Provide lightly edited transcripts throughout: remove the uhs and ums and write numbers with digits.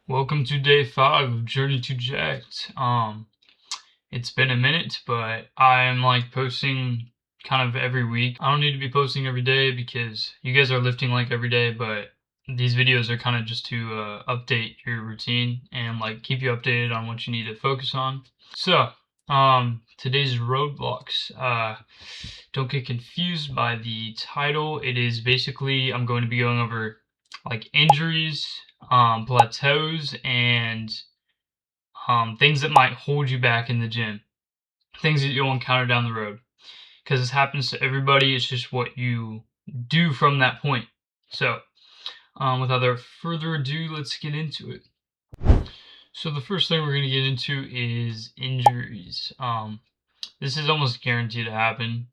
Welcome to day 5 of Journey to Jacked. It's been a minute, but I'm like posting kind of every week. I don't need to be posting every day because you guys are lifting like every day, but these videos are kind of just to update your routine and like keep you updated on what you need to focus on. So, today's roadblocks. Don't get confused by the title. It is basically I'm going to be going over like injuries, plateaus, and things that might hold you back in the gym, things that you'll encounter down the road. Because this happens to everybody, it's just what you do from that point. So, without further ado, let's get into it. So the first thing we're going to get into is injuries. This is almost guaranteed to happen.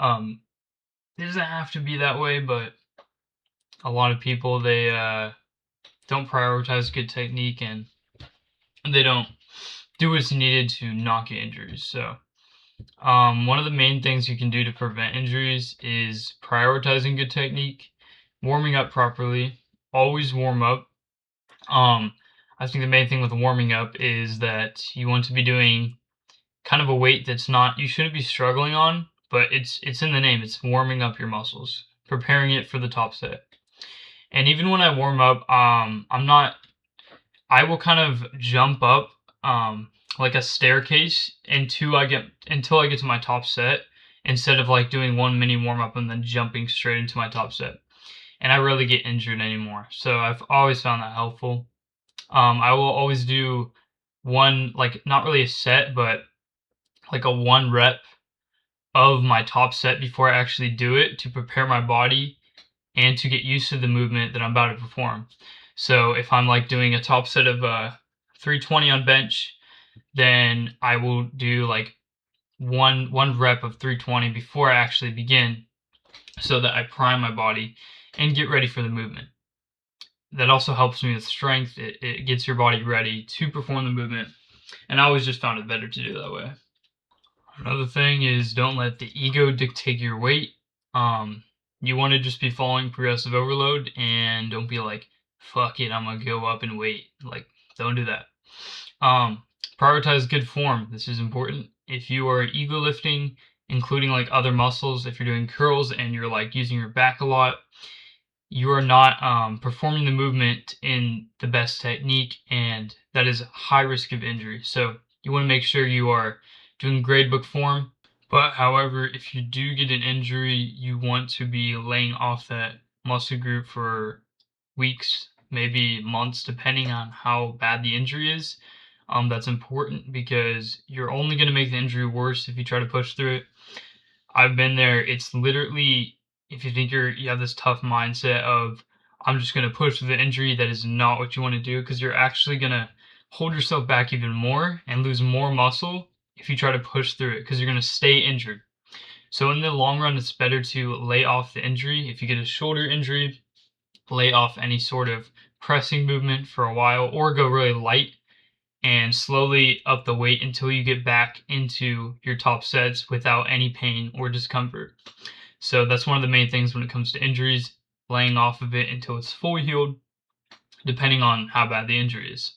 It doesn't have to be that way, but a lot of people, they don't prioritize good technique and they don't do what's needed to not get injuries. So one of the main things you can do to prevent injuries is prioritizing good technique, warming up properly, always warm up. I think the main thing with warming up is that you want to be doing kind of a weight that's not, you shouldn't be struggling on, but it's in the name. It's warming up your muscles, preparing it for the top set. And even when I warm up, I will kind of jump up like a staircase until I get to my top set, instead of like doing one mini warm up and then jumping straight into my top set. And I rarely get injured anymore, so I've always found that helpful. I will always do one, like not really a set, but like a 1 rep of my top set before I actually do it, to prepare my body and to get used to the movement that I'm about to perform. So if I'm like doing a top set of 320 on bench, then I will do like one rep of 320 before I actually begin, so that I prime my body and get ready for the movement. That also helps me with strength. It gets your body ready to perform the movement, and I always just found it better to do that way. Another thing is, don't let the ego dictate your weight. You want to just be following progressive overload, and don't be like, fuck it, I'm gonna go up in weight. Like, don't do that. Prioritize good form. This is important. If you are ego lifting, including like other muscles, if you're doing curls and you're like using your back a lot, you are not performing the movement in the best technique, and that is high risk of injury. So you want to make sure you are doing grade book form. But however, if you do get an injury, you want to be laying off that muscle group for weeks, maybe months, depending on how bad the injury is. That's important because you're only going to make the injury worse if you try to push through it. I've been there. It's literally, if you think you have this tough mindset of, I'm just going to push through the injury, that is not what you want to do, because you're actually going to hold yourself back even more and lose more muscle if you try to push through it, because you're going to stay injured. So in the long run, it's better to lay off the injury. If you get a shoulder injury, lay off any sort of pressing movement for a while, or go really light and slowly up the weight until you get back into your top sets without any pain or discomfort. So that's one of the main things when it comes to injuries, laying off of it until it's fully healed, depending on how bad the injury is.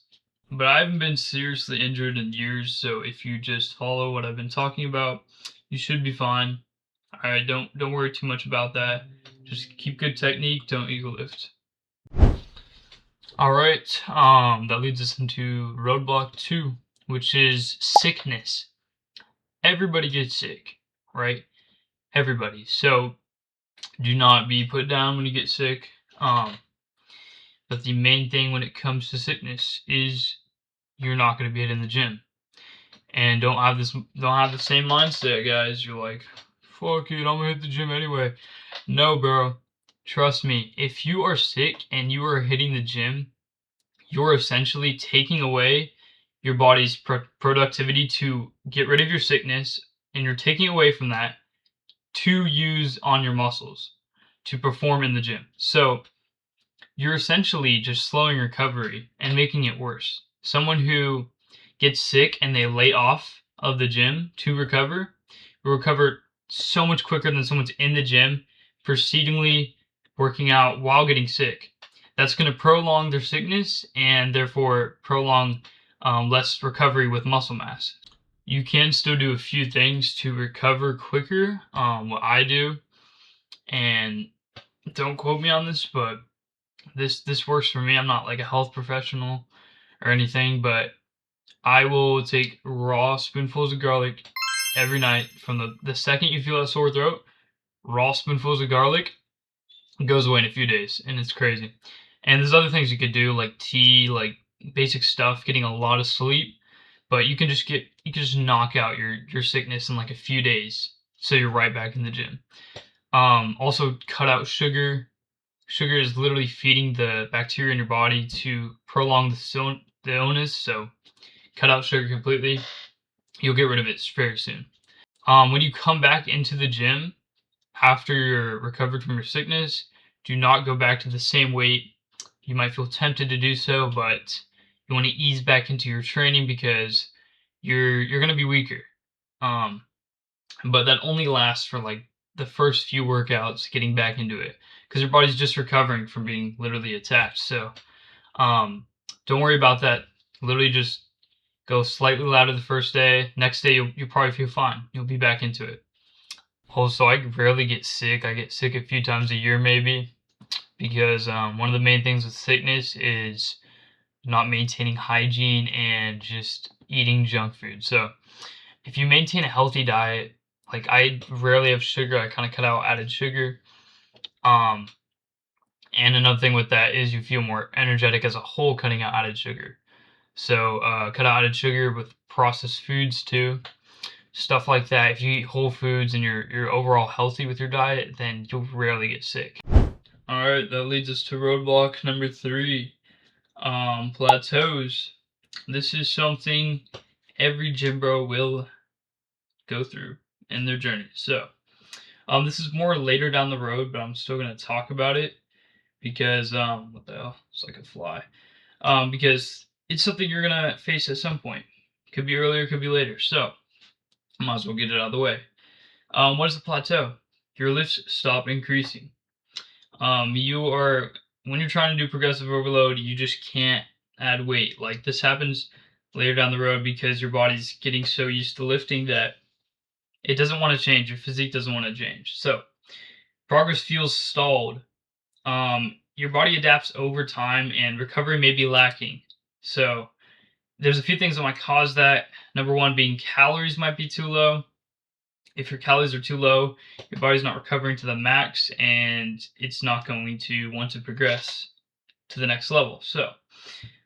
But I haven't been seriously injured in years, so if you just follow what I've been talking about, you should be fine. Alright, don't worry too much about that. Just keep good technique, don't ego lift. Alright, that leads us into roadblock 2, which is sickness. Everybody gets sick, right? Everybody. So do not be put down when you get sick. But the main thing when it comes to sickness is you're not going to be hitting the gym. And don't have the same mindset, guys. You're like, fuck it, I'm gonna hit the gym anyway. No, bro. Trust me, if you are sick and you are hitting the gym, you're essentially taking away your body's productivity to get rid of your sickness, and you're taking away from that to use on your muscles to perform in the gym. So you're essentially just slowing recovery and making it worse. Someone who gets sick and they lay off of the gym to recover will recover so much quicker than someone's in the gym, proceedingly working out while getting sick. that's going to prolong their sickness and therefore prolong less recovery with muscle mass. You can still do a few things to recover quicker. What I do, and don't quote me on this, but this works for me. I'm not like a health professional or anything, but I will take raw spoonfuls of garlic every night. From the second you feel that sore throat, raw spoonfuls of garlic, it goes away in a few days, and it's crazy. And there's other things you could do, like tea, like basic stuff, getting a lot of sleep. But you can just knock out your sickness in like a few days, so you're right back in the gym. Also cut out sugar. Sugar is literally feeding the bacteria in your body to prolong the illness. So cut out sugar completely. You'll get rid of it very soon. When you come back into the gym after you're recovered from your sickness, do not go back to the same weight. You might feel tempted to do so, but you want to ease back into your training because you're going to be weaker. But that only lasts for like the first few workouts, getting back into it, because your body's just recovering from being literally attacked. So don't worry about that. Literally just go slightly louder the first day. Next day you'll probably feel fine. You'll be back into it. Also, I rarely get sick. I get sick a few times a year maybe, because one of the main things with sickness is not maintaining hygiene and just eating junk food. So if you maintain a healthy diet, like I rarely have sugar, I kind of cut out added sugar. And another thing with that is you feel more energetic as a whole cutting out added sugar. So cut out added sugar with processed foods too, stuff like that. If you eat whole foods and you're overall healthy with your diet, then you'll rarely get sick. All right, that leads us to roadblock number 3, plateaus. This is something every gym bro will go through in their journey. So this is more later down the road, but I'm still going to talk about it because what the hell? It's like a fly. Because it's something you're going to face at some point. Could be earlier, could be later. So I might as well get it out of the way. What is a plateau? Your lifts stop increasing. When you're trying to do progressive overload, you just can't add weight. Like this happens later down the road because your body's getting so used to lifting that it doesn't want to change. Your physique doesn't want to change. So progress feels stalled. Your body adapts over time and recovery may be lacking. So there's a few things that might cause that. Number one being calories might be too low. If your calories are too low, your body's not recovering to the max and it's not going to want to progress to the next level. So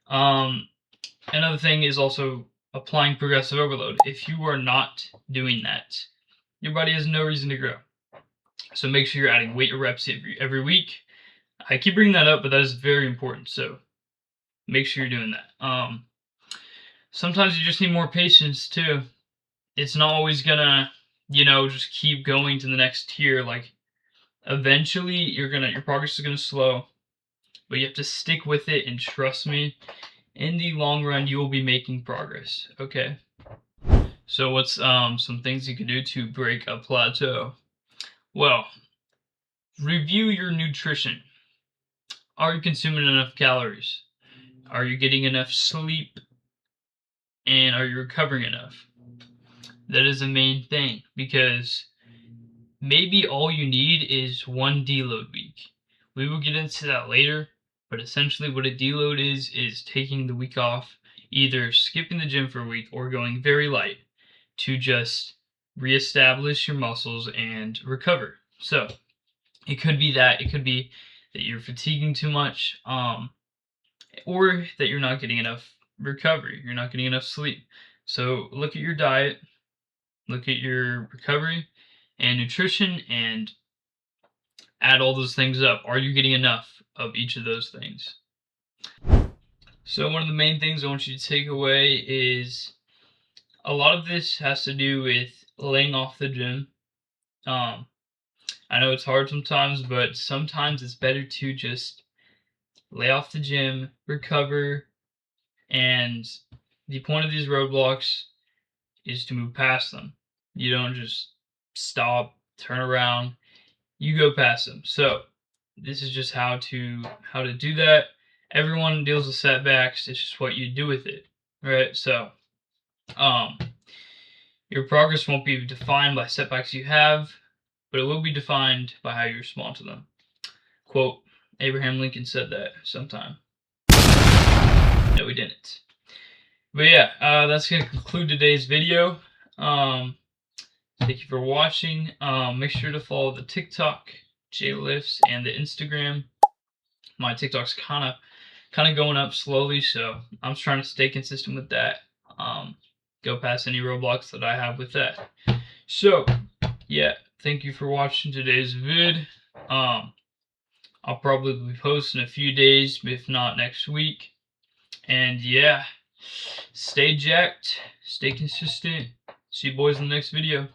another thing is also applying progressive overload. If you are not doing that, your body has no reason to grow. So make sure you're adding weight reps every week. I keep bringing that up, but that is very important. So make sure you're doing that. Sometimes you just need more patience too. It's not always gonna, just keep going to the next tier. Like eventually your progress is gonna slow, but you have to stick with it and trust me, in the long run you will be making progress. Okay. So what's some things you can do to break a plateau? Well, review your nutrition. Are you consuming enough calories? Are you getting enough sleep? And are you recovering enough? That is the main thing, because maybe all you need is one deload week. We will get into that later, but essentially what a deload is taking the week off, either skipping the gym for a week or going very light to just reestablish your muscles and recover. So it could be that you're fatiguing too much, or that you're not getting enough recovery, you're not getting enough sleep. So look at your diet, look at your recovery and nutrition, and add all those things up. Are you getting enough of each of those things? So one of the main things I want you to take away is a lot of this has to do with laying off the gym. I know it's hard sometimes, but sometimes it's better to just lay off the gym, recover, and the point of these roadblocks is to move past them. You don't just stop, turn around, you go past them. So this is just how to do that. Everyone deals with setbacks. It's just what you do with it, right? So, your progress won't be defined by setbacks you have, but it will be defined by how you respond to them. Quote, Abraham Lincoln said that sometime. No, he didn't. But yeah, that's going to conclude today's video. Thank you for watching. Make sure to follow the TikTok, JLifts, and the Instagram. My TikTok's kind of going up slowly, so I'm trying to stay consistent with that. Go past any roadblocks that I have with that. So, yeah, thank you for watching today's vid. I'll probably be posting in a few days, if not next week. And yeah, stay jacked, stay consistent. See you boys in the next video.